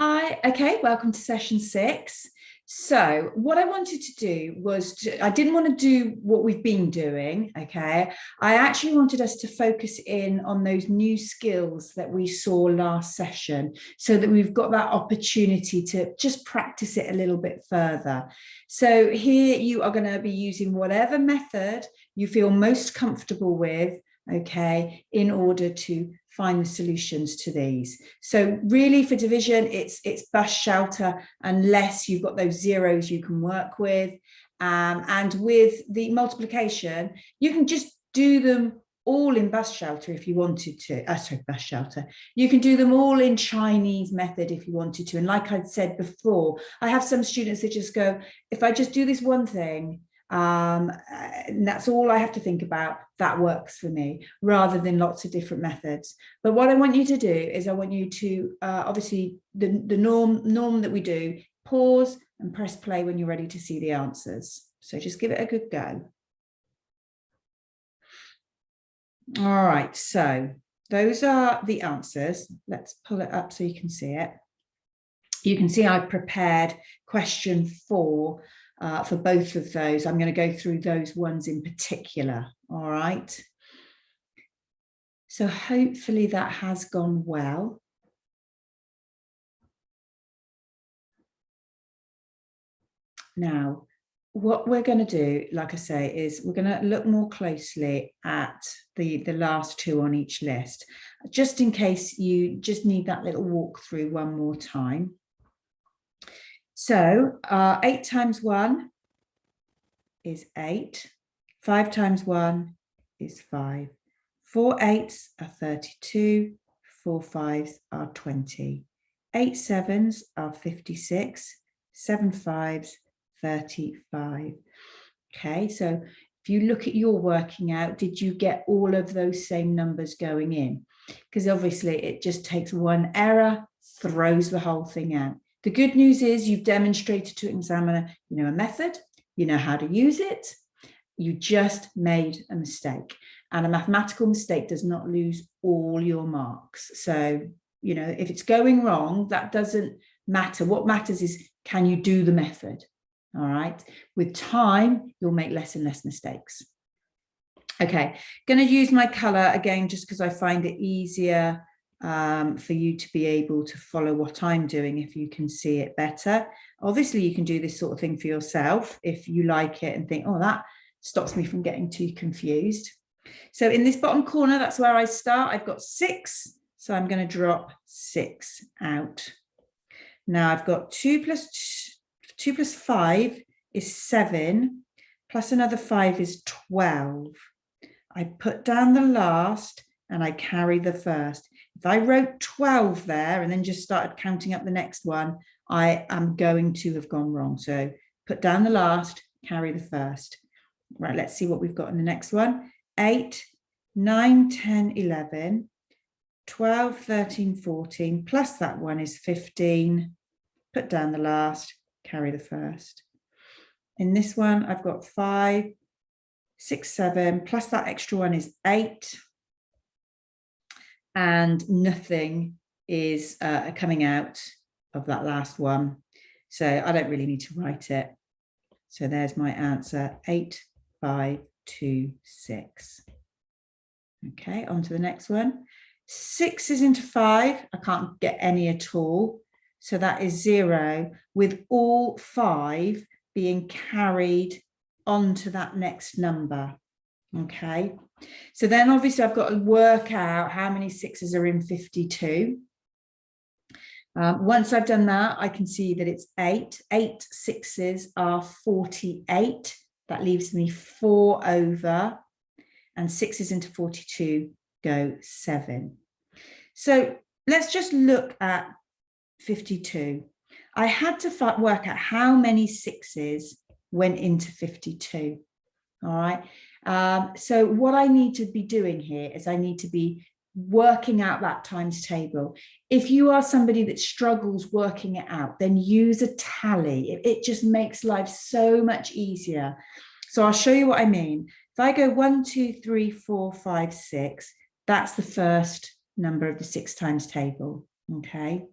Hi, okay, welcome to session 6. So what I wanted to do was, I didn't want to do what we've been doing, okay? I actually wanted us to focus in on those new skills that we saw last session so that we've got that opportunity to just practice it a little bit further. So here you are going to be using whatever method you feel most comfortable with, okay, in order to find the solutions to these. So really for division, it's bus shelter, unless you've got those zeros you can work with. And with the multiplication, you can just do them all in bus shelter if you wanted to. Sorry, bus shelter. You can do them all in Chinese method if you wanted to. And like I'd said before, I have some students that just go, if I just do this one thing, and that's all I have to think about, that works for me, rather than lots of different methods. But what I want you to do is I want you to obviously the norm that we do, pause and press play when you're ready to see the answers. So just give it a good go. All right, so those are the answers. Let's pull it up so you can see it. You can see I've prepared question 4 for both of those. I'm going to go through those ones in particular. All right. So hopefully that has gone well. Now, what we're going to do, like I say, is we're going to look more closely at the last 2 on each list, just in case you just need that little walkthrough one more time. So 8 times 1 is 8. 5 times 1 is 5. 4 8s are 32. 4 5s are 20. 8 7s are 56. 7 5s, 35. Okay, so if you look at your working out, did you get all of those same numbers going in? Because obviously it just takes one error, throws the whole thing out. The good news is you've demonstrated to an examiner, you know a method, you know how to use it, you just made a mistake. And a mathematical mistake does not lose all your marks. So, you know, if it's going wrong, that doesn't matter. What matters is, can you do the method? All right. With time, you'll make less and less mistakes. Okay, going to use my color again, just because I find it easier for you to be able to follow what I'm doing if you can see it better. Obviously, you can do this sort of thing for yourself if you like it and think, oh, that stops me from getting too confused. So in this bottom corner, that's where I start. I've got 6, so I'm going to drop 6 out. Now I've got 2 plus 5 is 7, plus another 5 is 12. I put down the last and I carry the first. If I wrote 12 there and then just started counting up the next one, I am going to have gone wrong. So put down the last, carry the first. Right, let's see what we've got in the next one. 8, 9, 10, 11, 12, 13, 14, plus that one is 15. Put down the last, carry the first. In this one, I've got 5, 6, 7, plus that extra one is 8. And nothing is coming out of that last one. So I don't really need to write it. So there's my answer, 8, 5, 2, 6. Okay, on to the next one. 6 is into 5. I can't get any at all. So that is 0, with all 5 being carried onto that next number. Okay, so then obviously I've got to work out how many 6s are in 52. Once I've done that, I can see that it's 8. 8 6s are 48. That leaves me 4 over, and 6s into 42 go 7. So let's just look at 52. I had to work out how many 6s went into 52. All right. So what I need to be doing here is I need to be working out that times table. If you are somebody that struggles working it out, then use a tally. It just makes life so much easier. So I'll show you what I mean. If I go 1, 2, 3, 4, 5, 6, that's the first number of the 6 times table. Okay.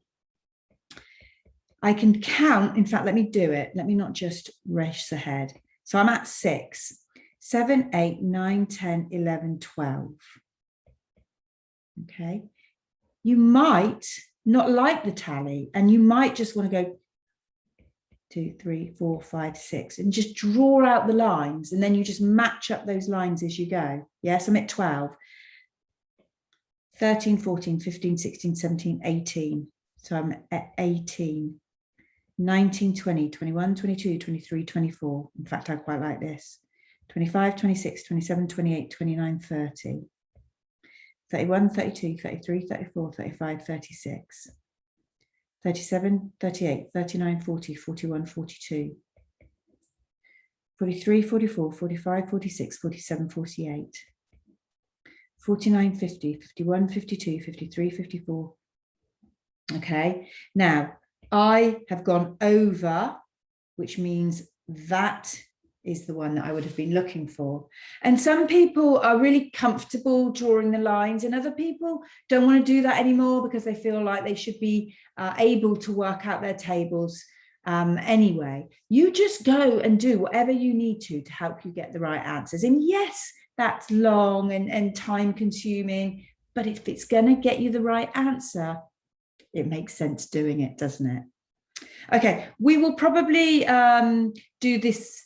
I can count. In fact, let me do it. Let me not just race ahead. So I'm at 6, 7, 8, 9, 10, 11, 12. Okay. You might not like the tally, and you might just want to go 2, 3, 4, 5, 6, and just draw out the lines, and then you just match up those lines as you go. Yes, I'm at 12, 13, 14, 15, 16, 17, 18. So I'm at 18, 19, 20, 21, 22, 23, 24. In fact, I quite like this. 25, 26, 27, 28, 29, 30. 31, 32, 33, 34, 35, 36. 37, 38, 39, 40, 41, 42, 43, 44, 45, 46, 47, 48, 49, 50, 51, 52, 53, 54. Okay, now I have gone over, which means that is the one that I would have been looking for. And some people are really comfortable drawing the lines, and other people don't want to do that anymore because they feel like they should be able to work out their tables anyway. You just go and do whatever you need to help you get the right answers. And yes, that's long and time consuming, but if it's going to get you the right answer, it makes sense doing it, doesn't it? Okay, we will probably do this.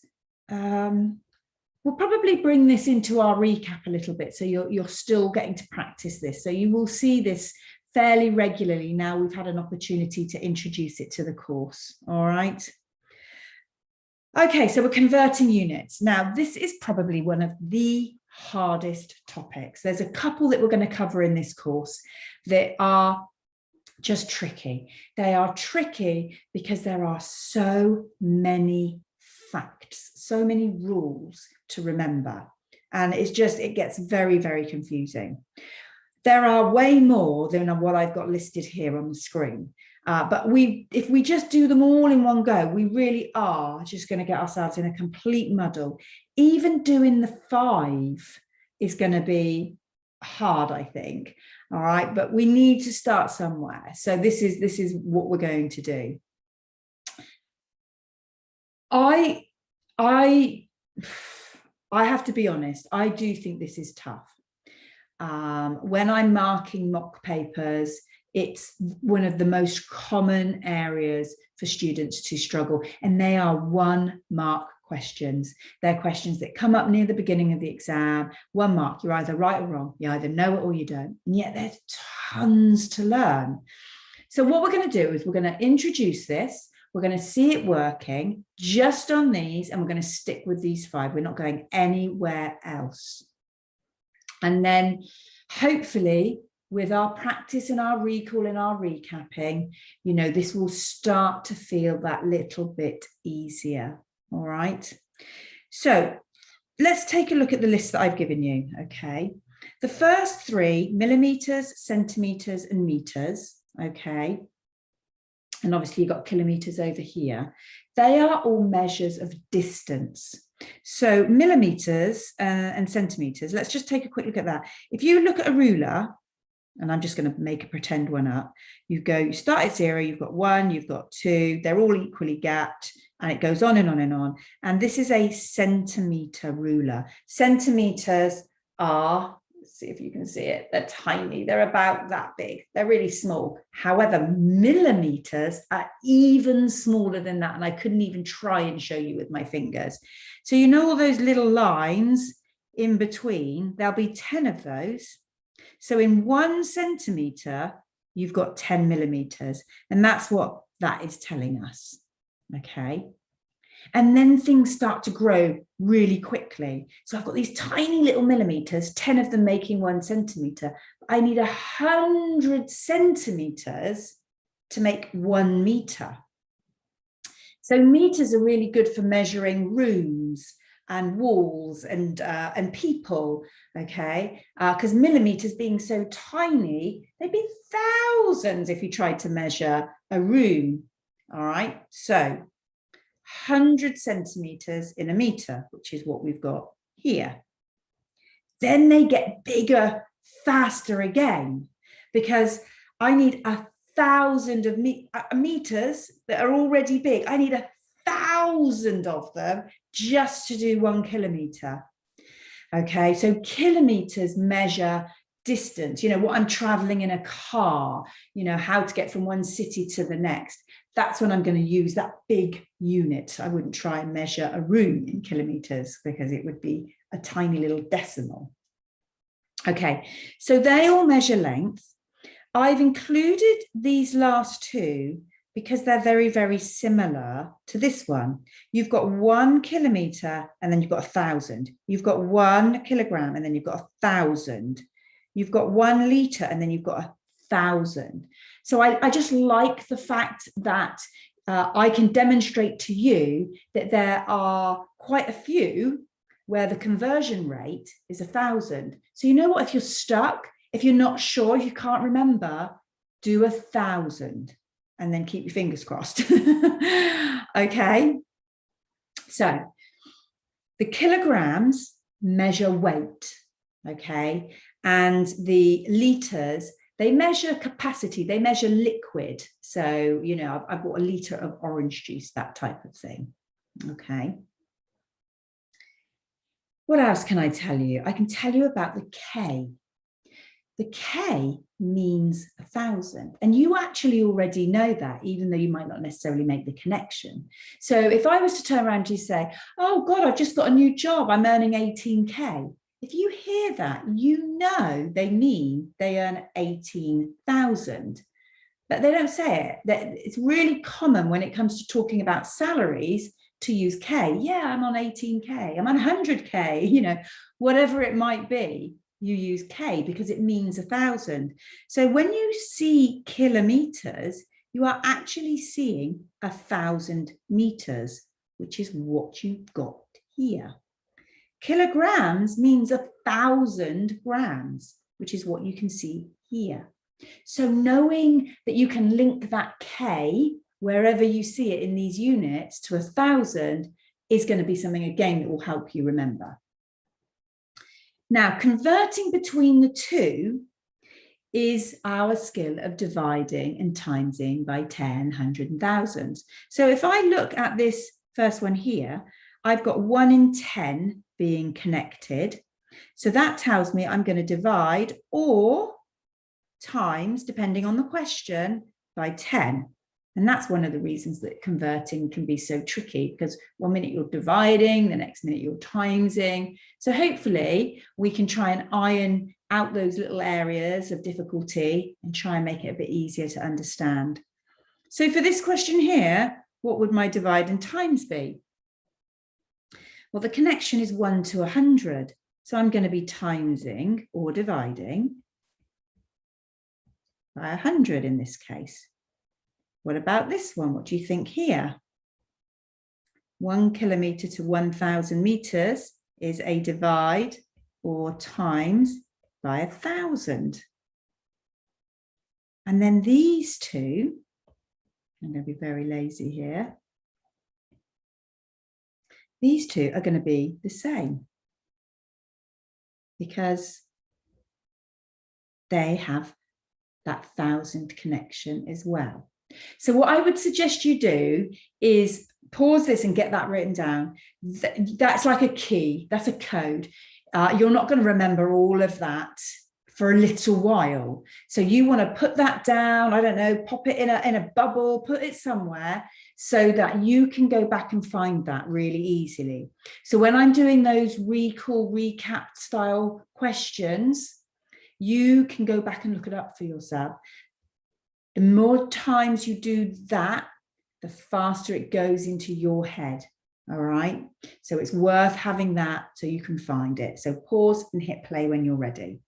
We'll probably bring this into our recap a little bit, so you're still getting to practice this. So you will see this fairly regularly now we've had an opportunity to introduce it to the course. All right. Okay, so we're converting units. Now, this is probably one of the hardest topics. There's a couple that we're going to cover in this course that are just tricky. They are tricky because there are so many facts, so many rules to remember. And it gets very, very confusing. There are way more than what I've got listed here on the screen. But if we just do them all in one go, we really are just going to get ourselves in a complete muddle. Even doing the 5 is going to be hard, I think. All right, but we need to start somewhere. So this is what we're going to do. I have to be honest, I do think this is tough. When I'm marking mock papers, it's one of the most common areas for students to struggle, and they are 1-mark questions. They're questions that come up near the beginning of the exam. 1 mark, you're either right or wrong. You either know it or you don't. And yet there's tons to learn. So what we're going to do is we're going to introduce this. We're going to see it working just on these, and we're going to stick with these 5. We're not going anywhere else. And then hopefully with our practice and our recall and our recapping, this will start to feel that little bit easier. All right. So let's take a look at the list that I've given you. Okay. The first 3, millimeters, centimeters, and meters. Okay. And obviously you've got kilometers over here. They are all measures of distance. So millimeters and centimeters, let's just take a quick look at that. If you look at a ruler, and I'm just going to make a pretend one up, you start at 0, you've got 1, you've got 2, they're all equally gapped, and it goes on and on and on. And this is a centimeter ruler. Centimeters are, let's see if you can see it, they're tiny, they're about that big, they're really small. However, millimeters are even smaller than that, and I couldn't even try and show you with my fingers. So all those little lines in between, there'll be 10 of those. So in 1 centimeter, you've got 10 millimeters, and that's what that is telling us. Okay. And then things start to grow really quickly. So I've got these tiny little millimeters, 10 of them making 1 centimeter. I need 100 centimeters to make 1 meter. So meters are really good for measuring rooms and walls and people, okay? Because millimeters being so tiny, they'd be thousands if you tried to measure a room, all right? So 100 centimeters in a meter, which is what we've got here. Then they get bigger, faster again, because I need 1,000 of meters that are already big. I need 1,000 of them just to do 1 kilometer. Okay, so kilometers measure distance, you know, what I'm traveling in a car, you know, how to get from one city to the next. That's when I'm going to use that big unit. I wouldn't try and measure a room in kilometers because it would be a tiny little decimal. Okay, so they all measure length. I've included these last two because they're very, very similar to this one. You've got 1 kilometer and then you've got 1,000. You've got 1 kilogram and then you've got 1,000. You've got 1 liter and then you've got 1,000. So I just like the fact that I can demonstrate to you that there are quite a few where the conversion rate is 1,000. So you know what, if you're stuck, if you're not sure, if you can't remember, do 1,000 and then keep your fingers crossed. Okay. So the kilograms measure weight. Okay. And the liters, they measure capacity, they measure liquid. So, you know, I bought a liter of orange juice, that type of thing. Okay. What else can I tell you? I can tell you about the K. The K means 1,000. And you actually already know that, even though you might not necessarily make the connection. So if I was to turn around to you and say, oh God, I've just got a new job, I'm earning 18K. If you hear that, you know they mean they earn 18,000. But they don't say it. It's really common when it comes to talking about salaries to use K. Yeah, I'm on 18K, I'm on 100K, you know, whatever it might be, you use K because it means 1,000. So when you see kilometers, you are actually seeing 1,000 meters, which is what you've got here. Kilograms means 1,000 grams, which is what you can see here. So knowing that you can link that K wherever you see it in these units to 1,000 is going to be something, again, that will help you remember. Now, converting between the two is our skill of dividing and timesing by 10, 100, and thousands. So if I look at this first one here, I've got 1 in 10 being connected. So that tells me I'm going to divide or times, depending on the question, by 10. And that's one of the reasons that converting can be so tricky, because one minute you're dividing, the next minute you're timesing. So hopefully we can try and iron out those little areas of difficulty and try and make it a bit easier to understand. So for this question here, what would my divide and times be? Well, the connection is 1 to 100. So I'm going to be timesing or dividing by 100 in this case. What about this one? What do you think here? 1 kilometer to 1,000 meters is a divide or times by 1,000. And then these two, I'm going to be very lazy here. These two are going to be the same because they have that 1,000 connection as well. So what I would suggest you do is pause this and get that written down. That's like a key, that's a code. You're not going to remember all of that for a little while. So you want to put that down, I don't know, pop it in a bubble, put it somewhere so that you can go back and find that really easily. So when I'm doing those recall, recap style questions, you can go back and look it up for yourself. The more times you do that, the faster it goes into your head. All right. So it's worth having that so you can find it. So pause and hit play when you're ready.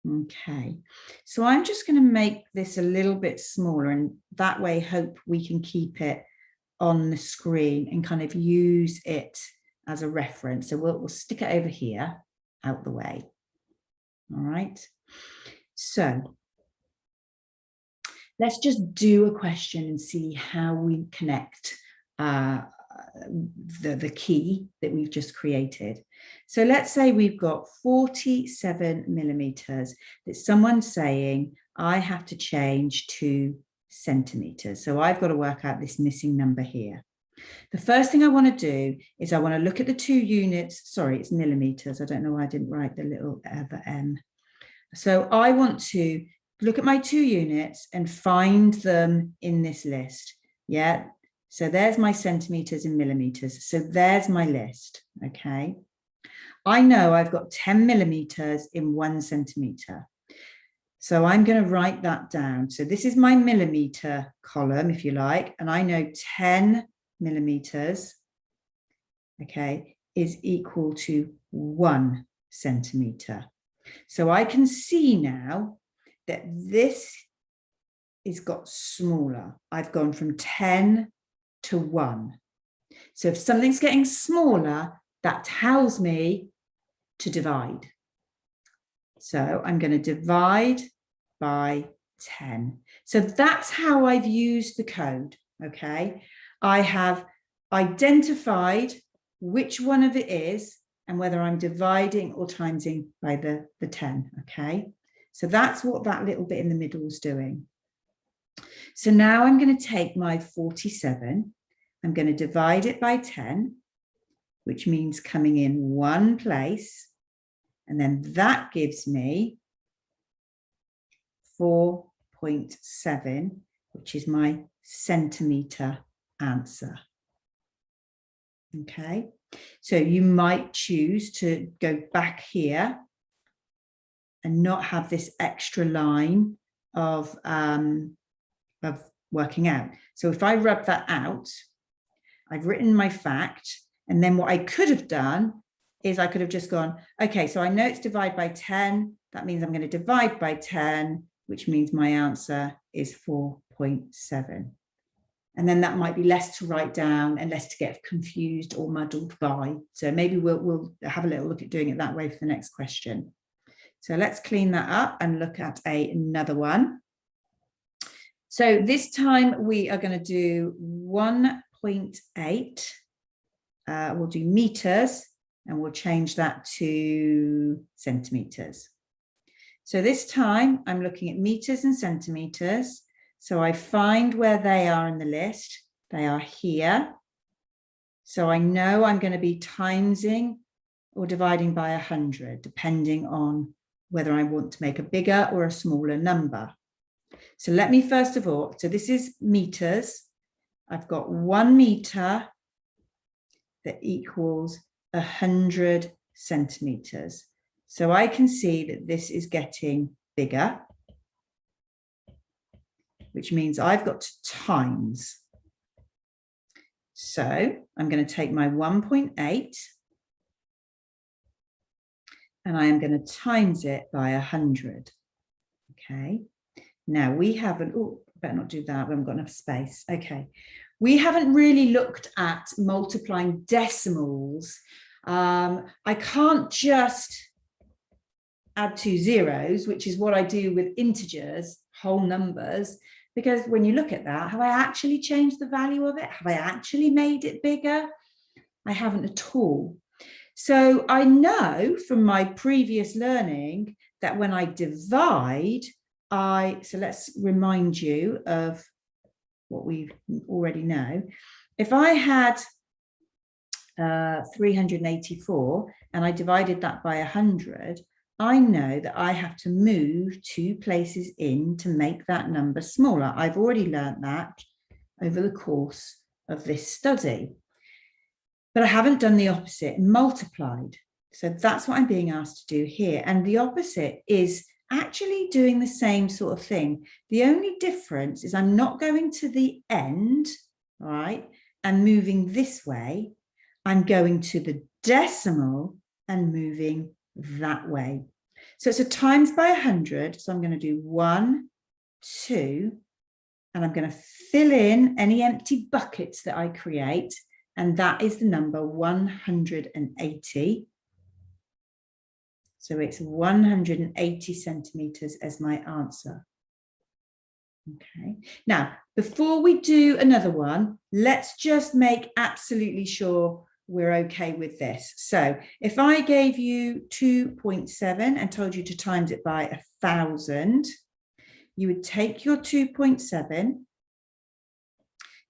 Okay. So I'm just going to make this a little bit smaller, and that way hope we can keep it on the screen and kind of use it as a reference. So we'll stick it over here out the way. All right. So let's just do a question and see how we connect the key that we've just created. So let's say we've got 47 millimeters that someone's saying I have to change to centimeters. So I've got to work out this missing number here. The first thing I want to do is I want to look at the 2 units. Sorry, it's millimeters. I don't know why I didn't write the little M. So I want to look at my 2 units and find them in this list. Yeah. So there's my centimeters and millimeters. So there's my list. Okay. I know I've got 10 millimeters in 1 centimeter. So I'm going to write that down. So this is my millimeter column, if you like, and I know 10 millimeters, okay, is equal to 1 centimeter. So I can see now that this is got smaller. I've gone from 10 to 1. So if something's getting smaller, that tells me to divide. So I'm going to divide by 10. So that's how I've used the code, okay? I have identified which one of it is and whether I'm dividing or timesing by the 10, okay? So that's what that little bit in the middle is doing. So now I'm going to take my 47, I'm going to divide it by 10, which means coming in 1 place, and then that gives me 4.7, which is my centimeter answer. Okay, so you might choose to go back here and not have this extra line of working out. So if I rub that out, I've written my fact, and then what I could have done is I could have just gone, okay, so I know it's divide by 10. That means I'm going to divide by 10, which means my answer is 4.7. And then that might be less to write down and less to get confused or muddled by. So maybe we'll have a little look at doing it that way for the next question. So let's clean that up and look at another one. So this time we are going to do 1.8. We'll do meters and we'll change that to centimeters. So this time I'm looking at meters and centimeters. So I find where they are in the list. They are here. So I know I'm going to be timesing or dividing by 100, depending on whether I want to make a bigger or a smaller number. So let me first of all, so this is meters. I've got 1 meter that equals 100 centimeters. So I can see that this is getting bigger, which means I've got to times. So I'm going to take my 1.8 and I am going to times it by 100. Okay. Now we haven't, oh, better not do that. We haven't got enough space. Okay. We haven't really looked at multiplying decimals. I can't just add 2 zeros, which is what I do with integers, whole numbers, because when you look at that, have I actually changed the value of it? Have I actually made it bigger? I haven't at all. So I know from my previous learning that when I divide, so let's remind you of what we already know. If I had 384 and I divided that by 100, I know that I have to move 2 places in to make that number smaller. I've already learned that over the course of this study. But I haven't done the opposite, multiplied. So that's what I'm being asked to do here. And the opposite is actually doing the same sort of thing. The only difference is I'm not going to the end, right, and moving this way. I'm going to the decimal and moving that way. So it's a times by 100. So I'm going to do 1, 2, and I'm going to fill in any empty buckets that I create. And that is the number 180. So it's 180 centimeters as my answer. Okay, now before we do another one, let's just make absolutely sure we're okay with this. So if I gave you 2.7 and told you to times it by 1,000, you would take your 2.7,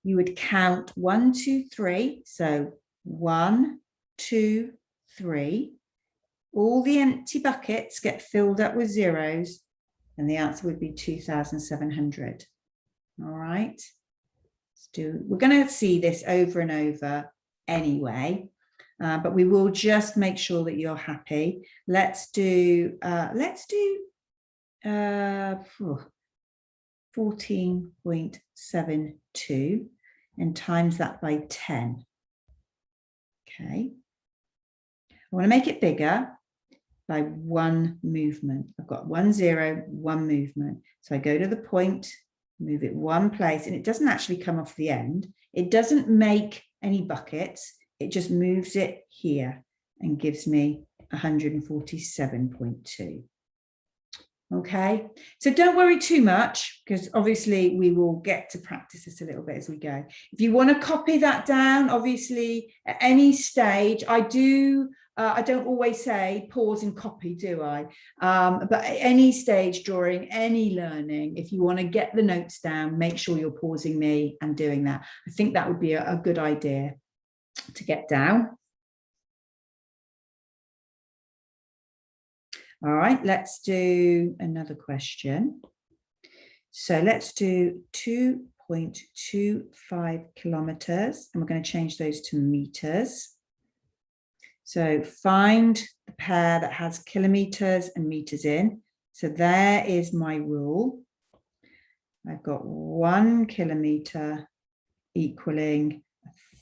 you would count 1, 2, 3. So 1, 2, 3. All the empty buckets get filled up with zeros, and the answer would be 2,700. All right. We're going to see this over and over anyway, but we will just make sure that you're happy. Let's do 14.72 and times that by 10. Okay. I want to make it bigger by one movement. I've got 1, 0, 1 movement. So I go to the point, move it one place, and it doesn't actually come off the end. It doesn't make any buckets. It just moves it here and gives me 147.2. Okay, so don't worry too much, because obviously we will get to practice this a little bit as we go. If you want to copy that down, obviously at any stage, I don't always say pause and copy, do I? But at any stage during any learning, if you want to get the notes down, make sure you're pausing me and doing that. I think that would be a good idea to get down. All right, let's do another question. So let's do 2.25 kilometers, and we're going to change those to meters. So find the pair that has kilometers and meters in. So there is my rule. I've got 1 kilometer equaling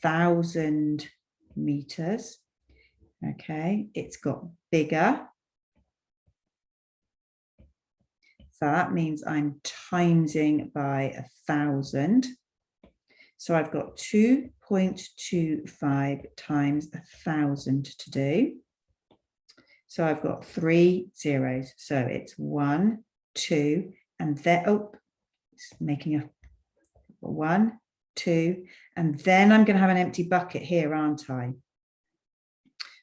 1,000 meters. Okay, it's got bigger. So that means I'm timesing by 1,000. So I've got 2.25 times 1,000 to do. So I've got 3 zeros. So it's 1, 2, and then, it's making a 1, 2, and then I'm going to have an empty bucket here, aren't I?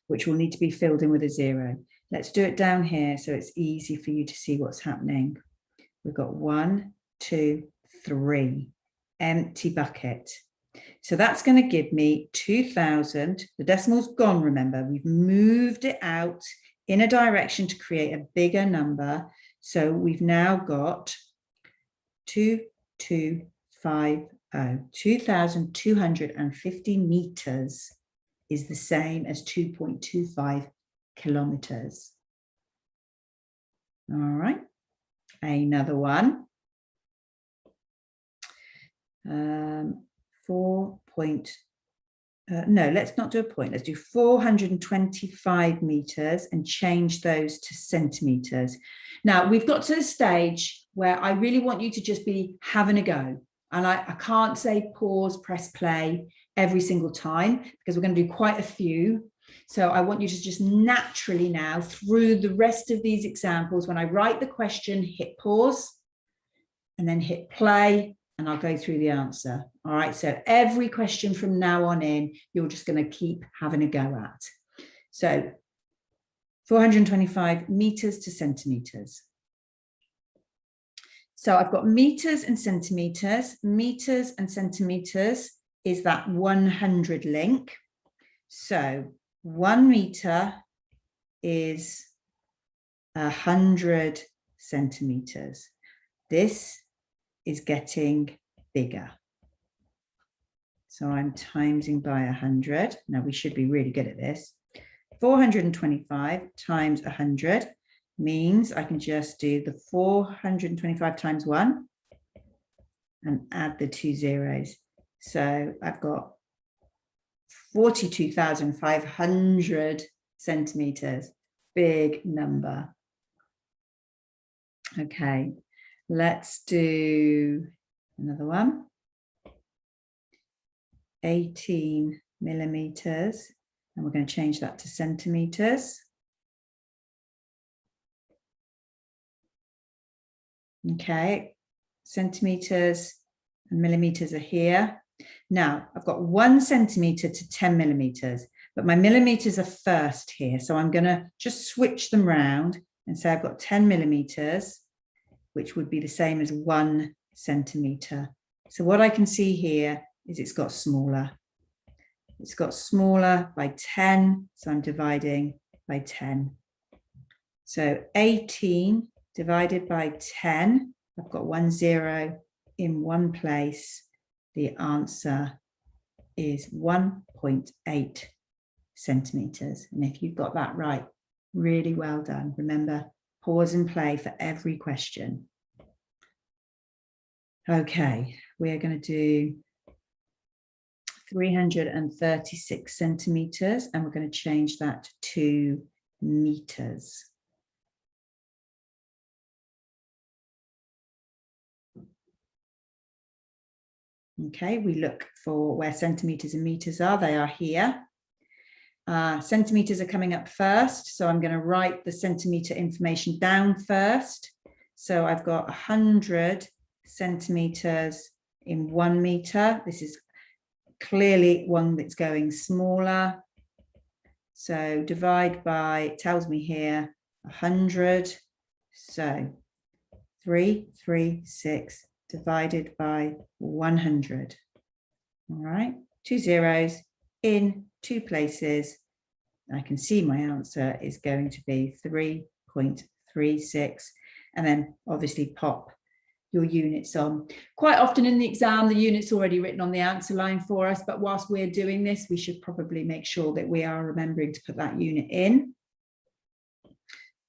Which will need to be filled in with a 0. Let's do it down here so it's easy for you to see what's happening. We've got 1, 2, 3, empty bucket. So that's going to give me 2,000. The decimal's gone, remember. We've moved it out in a direction to create a bigger number. So we've now got 2,250. 2,250 meters is the same as 2.25 kilometers. All right, another one. 4. Let's not do a point. Let's do 425 meters and change those to centimeters. Now we've got to the stage where I really want you to just be having a go. And I can't say pause, press play every single time, because we're going to do quite a few. So I want you to just naturally now, through the rest of these examples, when I write the question, hit pause and then hit play, and I'll go through the answer. All right, so every question from now on in, you're just going to keep having a go at. So 425 meters to centimeters. So I've got meters and centimeters. Meters and centimeters is that 100 link. So 1 meter is 100 centimeters. This is getting bigger. So I'm timesing by 100. Now we should be really good at this. 425 times 100 means I can just do the 425 times 1 and add the 2 zeros. So I've got 42,500 centimeters. Big number. Okay, let's do another one. 18 millimeters, and we're going to change that to centimeters. Okay, centimeters and millimeters are here. Now I've got 1 centimeter to 10 millimeters, but my millimeters are first here. So I'm going to just switch them round and say I've got 10 millimeters, which would be the same as 1 centimeter. So what I can see here is it's got smaller. It's got smaller by 10, so I'm dividing by 10. So 18 divided by 10, I've got 1 0 in one place. The answer is 1.8 centimeters. And if you've got that right, really well done. Remember, pause and play for every question. Okay, we are going to do 336 centimeters, and we're going to change that to meters. Okay, we look for where centimeters and meters are. They are here. Centimeters are coming up first, so I'm going to write the centimeter information down first. So I've got 100 centimeters in 1 meter. This is clearly one that's going smaller. So divide by, it tells me here, 100. So 336 divided by 100. All right, 2 zeros in 2 places. I can see my answer is going to be 3.36. And then obviously pop your units on. Quite often in the exam, the unit's already written on the answer line for us, but whilst we're doing this, we should probably make sure that we are remembering to put that unit in.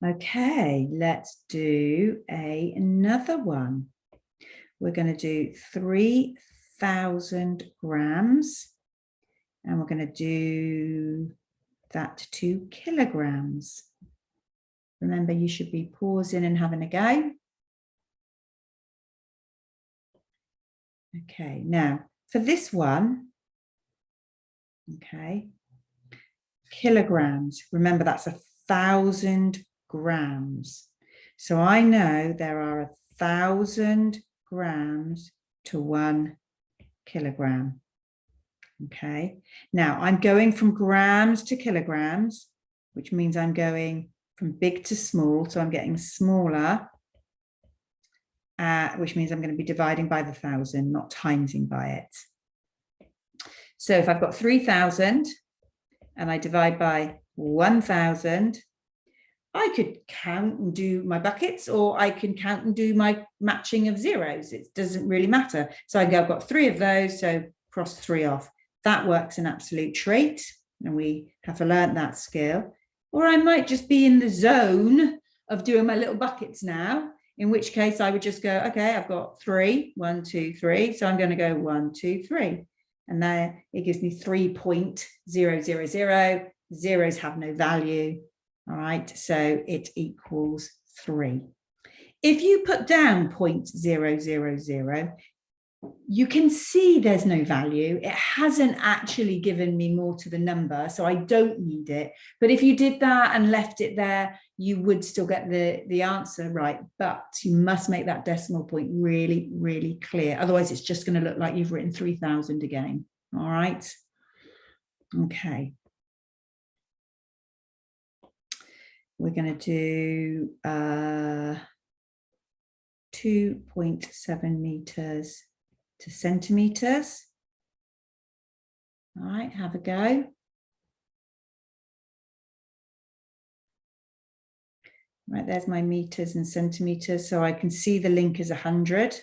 Okay, let's do another one. We're going to do 3,000 grams, and we're going to do that to kilograms. Remember, you should be pausing and having a go. Okay, now for this one, okay, kilograms. Remember, that's 1,000 grams. So I know there are 1,000 grams to 1 kilogram. Okay, now I'm going from grams to kilograms, which means I'm going from big to small. So I'm getting smaller, which means I'm going to be dividing by the 1,000, not timesing by it. So if I've got 3,000 and I divide by 1,000, I could count and do my buckets, or I can count and do my matching of zeros. It doesn't really matter. So I've got 3 of those, so cross 3 off. That works an absolute trait, and we have learned that skill. Or I might just be in the zone of doing my little buckets now, in which case I would just go, okay, I've got 3, 1, 2, 3. So I'm going to go 1, 2, 3. And there it gives me 3.000. Zeros have no value. All right, so it equals 3. If you put down 0.000, you can see there's no value. It hasn't actually given me more to the number, so I don't need it. But if you did that and left it there, you would still get the answer right. But you must make that decimal point really, really clear. Otherwise, it's just going to look like you've written 3,000 again. All right. Okay. We're going to do 2.7 meters to centimeters. All right, have a go. Right, there's my meters and centimeters. So I can see the link is 100.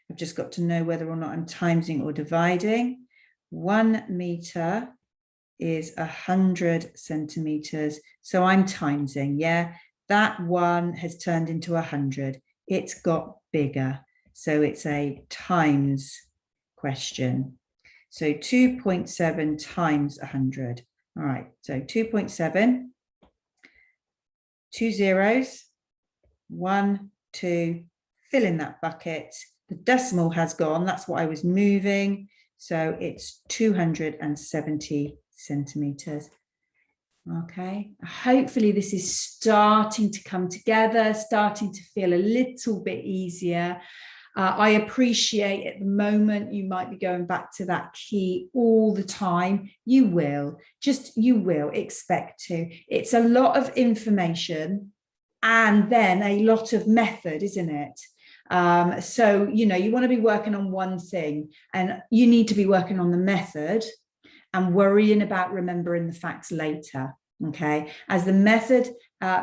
I've just got to know whether or not I'm timesing or dividing. 1 meter is 100 centimeters. So I'm timesing, yeah. That 1 has turned into 100. It's got bigger. So it's a times question. So 2.7 times 100. All right, so 2.7, 2 zeros, 1, 2, fill in that bucket. The decimal has gone, that's what I was moving. So it's 270 centimeters. Okay, hopefully this is starting to come together, starting to feel a little bit easier. I appreciate at the moment you might be going back to that key all the time. You will expect to. It's a lot of information and then a lot of method, isn't it? So, you know, you want to be working on one thing and you need to be working on the method and worrying about remembering the facts later. Okay, as the method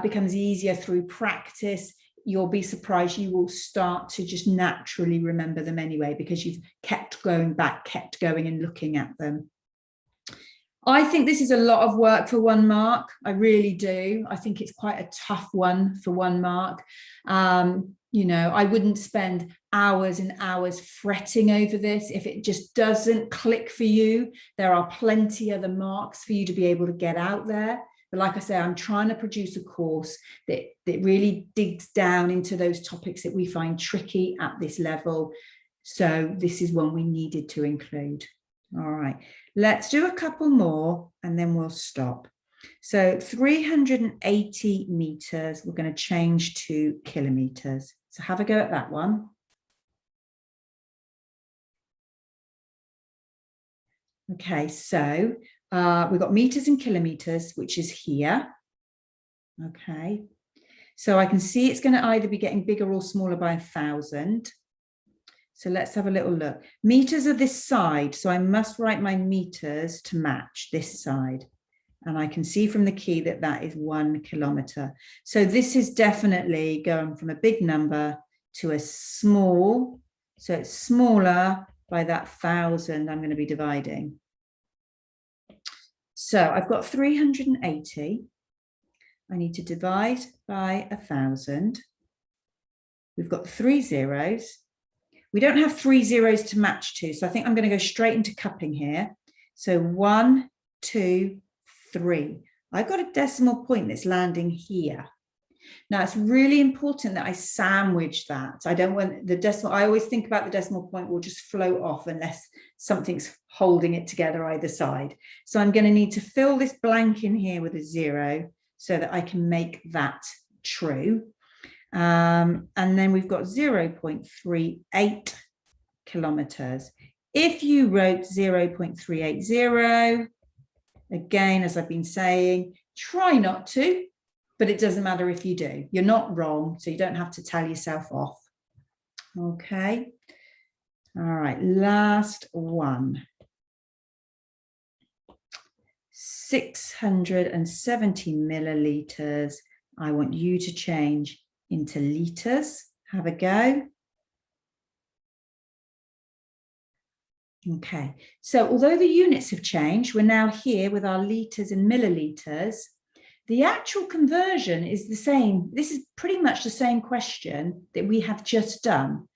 becomes easier through practice, you'll be surprised you will start to just naturally remember them anyway, because you've kept going back, kept going and looking at them. I think this is a lot of work for 1 mark. I really do. I think it's quite a tough one for 1 mark. You know, I wouldn't spend hours and hours fretting over this. If it just doesn't click for you, there are plenty other marks for you to be able to get out there. But like I say, I'm trying to produce a course that really digs down into those topics that we find tricky at this level. So this is one we needed to include. All right, let's do a couple more and then we'll stop. So 380 meters, we're going to change to kilometers. So have a go at that one. Okay, so we've got meters and kilometers, which is here. Okay, so I can see it's going to either be getting bigger or smaller by 1,000. So let's have a little look. Meters are this side, so I must write my meters to match this side. And I can see from the key that that is 1 kilometer. So this is definitely going from a big number to a small. So it's smaller by that 1,000 I'm going to be dividing. So I've got 380. I need to divide by 1,000. We've got 3 zeros. We don't have 3 zeros to match to, so I think I'm going to go straight into cupping here. So 1, 2, 3. I've got a decimal point that's landing here. Now it's really important that I sandwich that. I don't want the decimal, I always think about the decimal point will just float off unless something's holding it together either side. So I'm going to need to fill this blank in here with a 0 so that I can make that true. And then we've got 0.38 kilometers. If you wrote 0.380, again, as I've been saying, try not to, but it doesn't matter if you do. You're not wrong, so you don't have to tell yourself off. Okay. All right, last one. 670 milliliters. I want you to change into liters. Have a go. Okay, so although the units have changed, we're now here with our liters and milliliters. The actual conversion is the same. This is pretty much the same question that we have just done.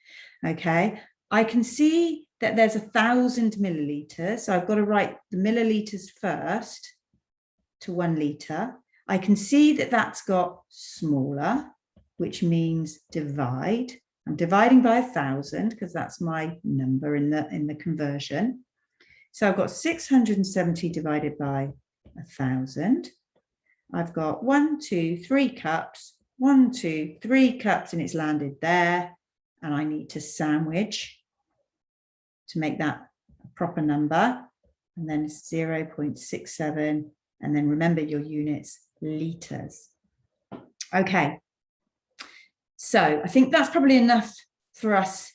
Okay, I can see that there's 1,000 milliliters. So I've got to write the milliliters first to 1 liter. I can see that that's got smaller, which means divide. I'm dividing by 1,000 because that's my number in the conversion. So I've got 670 divided by 1,000. I've got 1, 2, 3 cups, 1, 2, 3 cups, and it's landed there. And I need to sandwich to make that a proper number. And then 0.67. And then remember your units, liters. Okay. So I think that's probably enough for us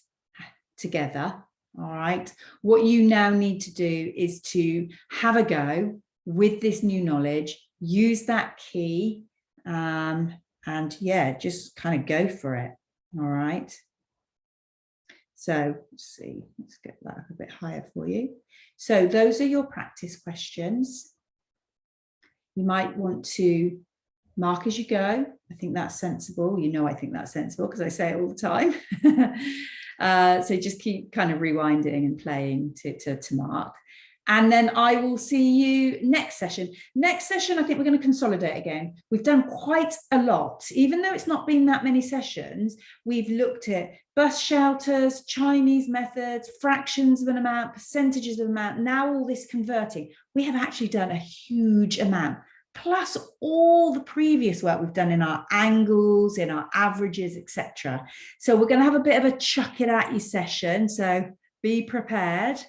together. All right. What you now need to do is to have a go with this new knowledge, use that key, and yeah, just kind of go for it. All right. So let's see, let's get that up a bit higher for you. So those are your practice questions. You might want to mark as you go. I think that's sensible. You know, I think that's sensible because I say it all the time. So just keep kind of rewinding and playing to mark. And then I will see you next session. Next session, I think we're going to consolidate again. We've done quite a lot. Even though it's not been that many sessions, we've looked at bus shelters, Chinese methods, fractions of an amount, percentages of an amount, now all this converting. We have actually done a huge amount. plus all the previous work we've done in our angles, in our averages, etc. So we're going to have a bit of a chuck it at you session. So be prepared.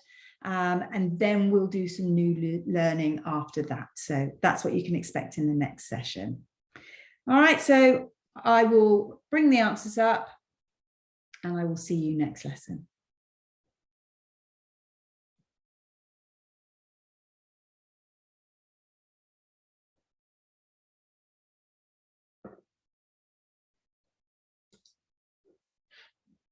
And then we'll do some new learning after that. So that's what you can expect in the next session. All right, so I will bring the answers up and I will see you next lesson.